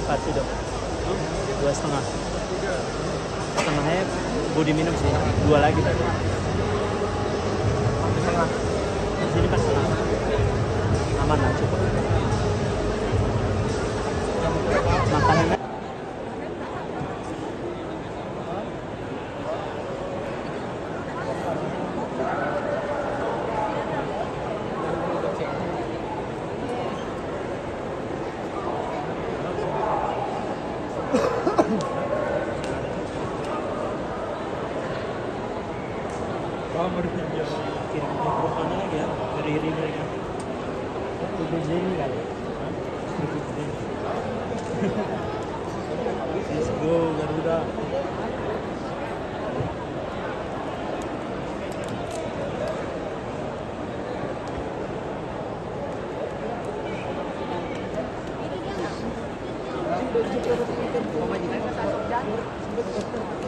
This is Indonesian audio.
Kasih dong. 2,5. Setengahnya Budi minum sih. 2 lagi tadi. Setengah. Di sini pas setengah. Aman lah, cukup. Makanannya. Kirim ke mana lagi ya? Dari mereka. Itu Jenny kali. Let's go Garuda.